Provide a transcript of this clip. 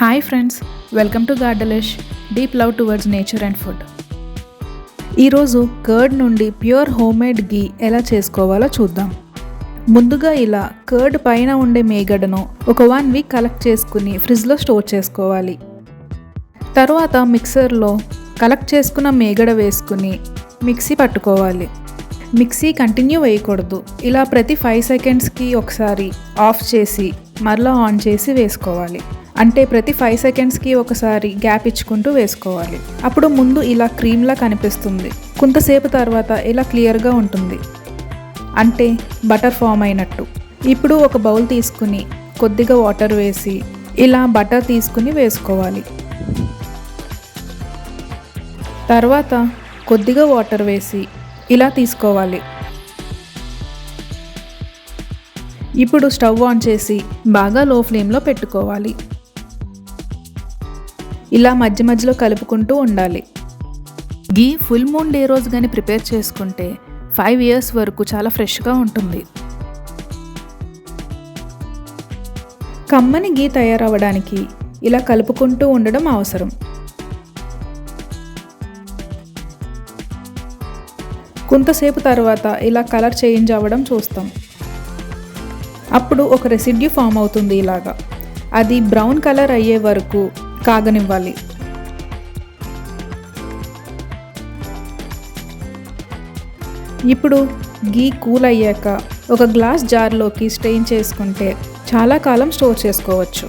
Hi friends, welcome to గార్డలిష్ deep love towards nature and food. ఈరోజు curd నుండి pure homemade ghee ఎలా చేసుకోవాలో చూద్దాం. ముందుగా ఇలా కర్డ్ పైన ఉండే మేగడను ఒక 1 వీక్ కలెక్ట్ చేసుకుని ఫ్రిడ్జ్లో స్టోర్ చేసుకోవాలి. తర్వాత మిక్సర్లో కలెక్ట్ చేసుకున్న మేగడ వేసుకుని మిక్సీ పట్టుకోవాలి. మిక్సీ కంటిన్యూ వేయకూడదు. ఇలా ప్రతి 5 సెకండ్స్కి ఒకసారి ఆఫ్ చేసి మరలా ఆన్ చేసి వేసుకోవాలి. అంటే ప్రతి 5 సెకండ్స్కి ఒకసారి గ్యాప్ ఇచ్చుకుంటూ వేసుకోవాలి. అప్పుడు ముందు ఇలా క్రీమ్లా కనిపిస్తుంది, కొంతసేపు తర్వాత ఇలా క్లియర్గా ఉంటుంది, అంటే బటర్ ఫామ్ అయినట్టు. ఇప్పుడు ఒక బౌల్ తీసుకుని కొద్దిగా వాటర్ వేసి ఇలా బటర్ తీసుకుని వేసుకోవాలి. తర్వాత కొద్దిగా వాటర్ వేసి ఇలా తీసుకోవాలి. ఇప్పుడు స్టవ్ ఆన్ చేసి బాగా లో ఫ్లేమ్లో పెట్టుకోవాలి. ఇలా మధ్య మధ్యలో కలుపుకుంటూ ఉండాలి. గీ ఫుల్ మూన్ డే రోజు కానీ ప్రిపేర్ చేసుకుంటే 5 ఇయర్స్ వరకు చాలా ఫ్రెష్గా ఉంటుంది. కమ్మని గీ తయారవ్వడానికి ఇలా కలుపుకుంటూ ఉండడం అవసరం. కొంతసేపు తర్వాత ఇలా కలర్ చేంజ్ అవ్వడం చూస్తాం. అప్పుడు ఒక రెసిడ్యూ ఫామ్ అవుతుంది. ఇలాగా అది బ్రౌన్ కలర్ అయ్యే వరకు కాగనివ్వాలి. ఇప్పుడు గీ కూల్ అయ్యాక ఒక గ్లాస్ జార్లోకి స్ట్రెయిన్ చేసుకుంటే చాలా కాలం స్టోర్ చేసుకోవచ్చు.